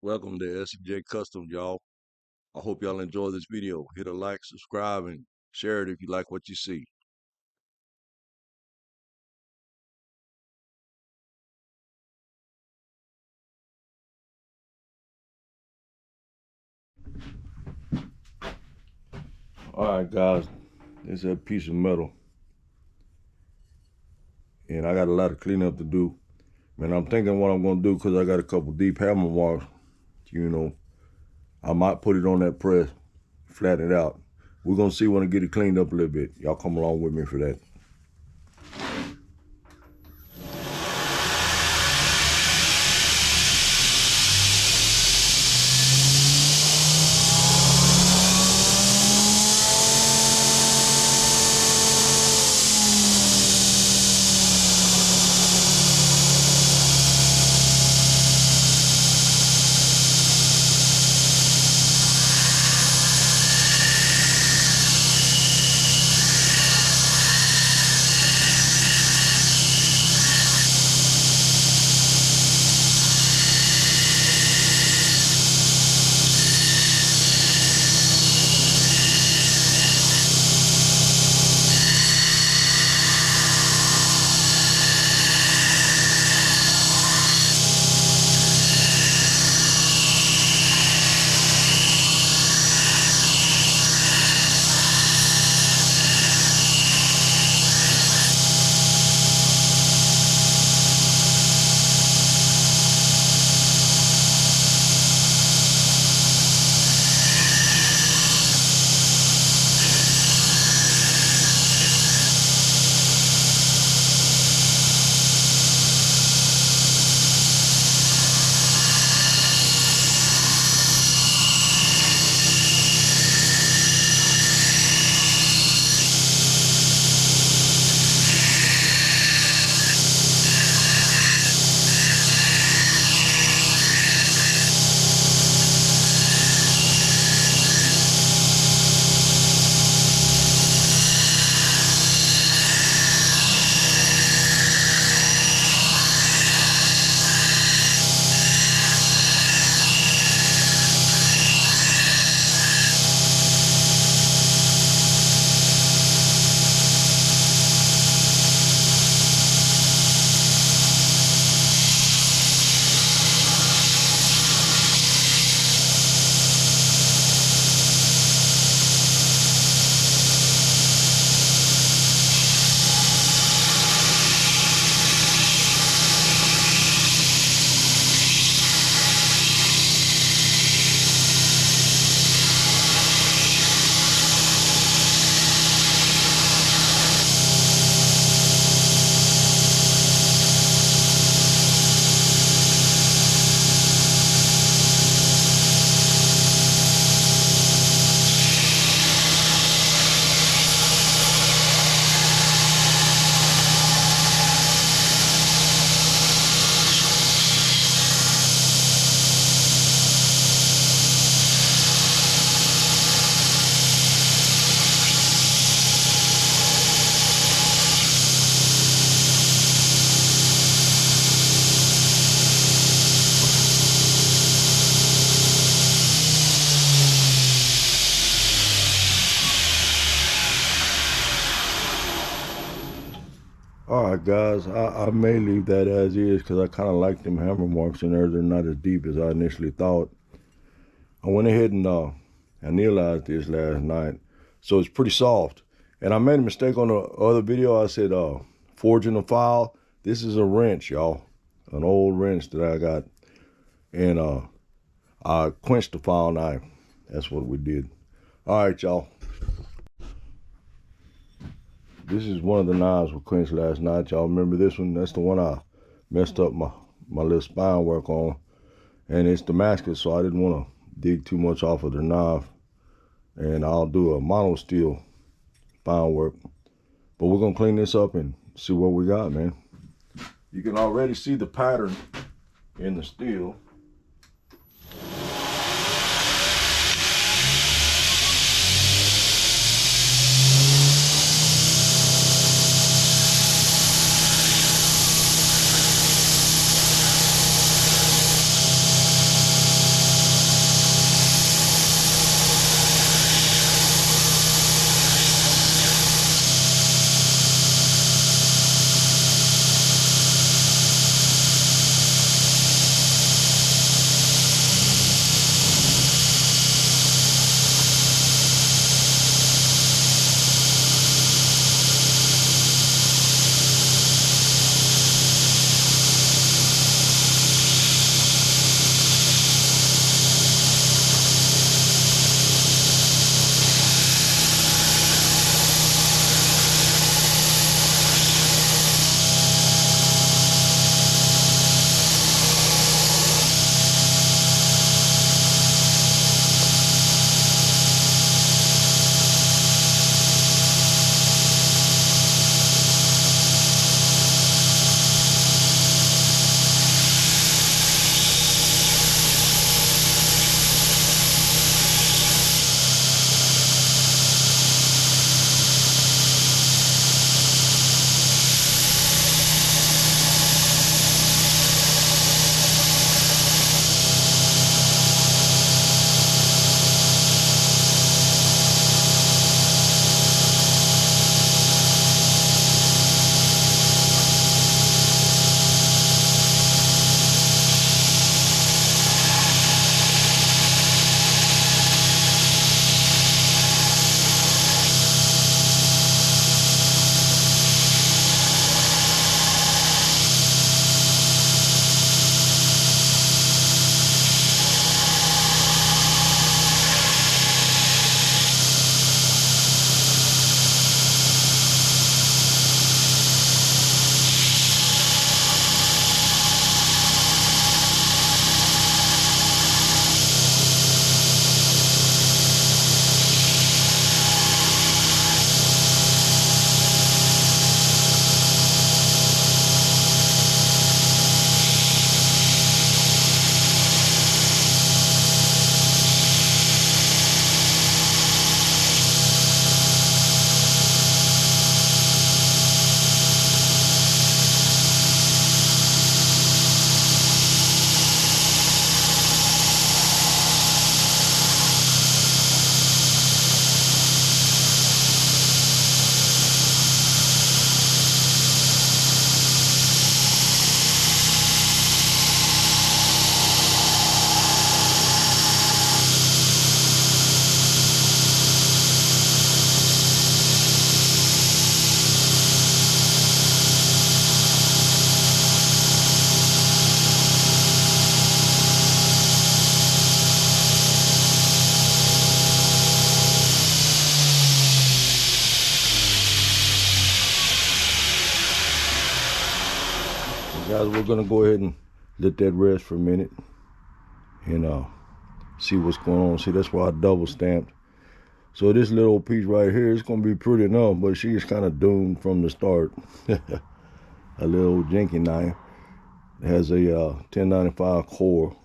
Welcome to SJ Customs, y'all. I hope y'all enjoy this video. Hit a like, subscribe, and share it if you like what you see. All right, guys, this is a piece of metal, and I got a lot of cleanup to do. Man, I'm thinking what I'm gonna do because I got a couple deep hammer marks. You know, I might put it on that press, flatten it out. We're gonna see when I get it cleaned up a little bit. Y'all come along with me for that. All right, guys, I may leave that as is because I kind of like them hammer marks in there. They're not as deep as I initially thought. I went ahead and annealized this last night, so it's pretty soft. And I made a mistake on the other video. I said forging a file. This is a wrench, y'all, an old wrench that I got, and I quenched the file knife. That's what we did. All right, y'all. This is one of the knives we quenched last night. Y'all remember this one? That's the one I messed up my little spine work on. And it's Damascus, so I didn't want to dig too much off of the knife. And I'll do a mono steel spine work. But we're going to clean this up and see what we got, man. You can already see the pattern in the steel. guys, we're gonna go ahead and let that rest for a minute and see what's going on. See, that's why I double stamped. So this little piece right here is gonna be pretty enough, but she's kind of doomed from the start. A little jinky knife. It has a 1095 core.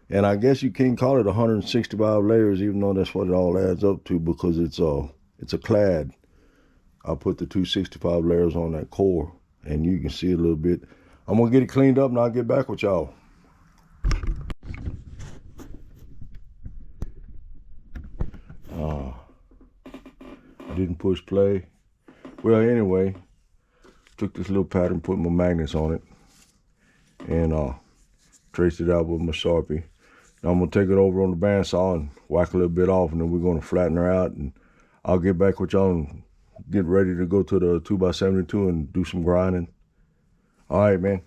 And I guess you can't call it 165 layers, even though that's what it all adds up to, because it's a clad. I put the 265 layers on that core, and you can see a little bit. I'm gonna get it cleaned up and I'll get back with y'all. I didn't push play. Well, anyway, took this little pattern, put my magnets on it, and traced it out with my Sharpie. Now I'm gonna take it over on the bandsaw and whack a little bit off, and then we're gonna flatten her out, and I'll get back with y'all and get ready to go to the 2x72 and do some grinding. All right, man.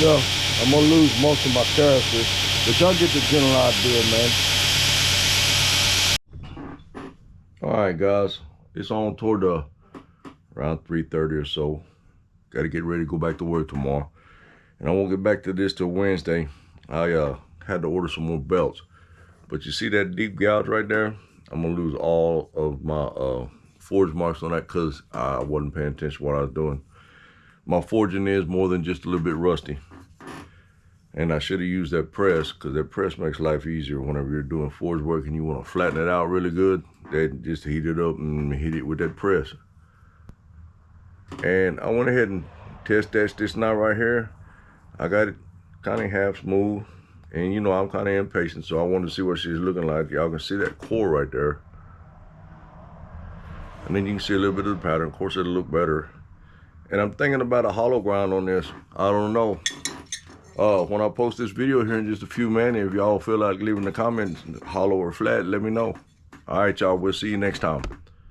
Yeah, I'm gonna lose most of my character, but y'all get the general idea, man. All right, guys, it's on toward around 3:30 or so. Got to get ready to go back to work tomorrow, and I won't get back to this till Wednesday. I had to order some more belts, but you see that deep gouge right there? I'm gonna lose all of my forge marks on that because I wasn't paying attention to what I was doing. My forging is more than just a little bit rusty. And I should have used that press, because that press makes life easier whenever you're doing forge work and you want to flatten it out really good. Then just heat it up and hit it with that press. And I went ahead and test this knot right here. I got it kind of half smooth. And you know, I'm kind of impatient, so I wanted to see what she's looking like. Y'all can see that core right there. And then you can see a little bit of the pattern. Of course, it'll look better. And I'm thinking about a hollow grind on this. I don't know. When I post this video here in just a few minutes, if y'all feel like leaving the comments hollow or flat, let me know. All right, y'all. We'll see you next time.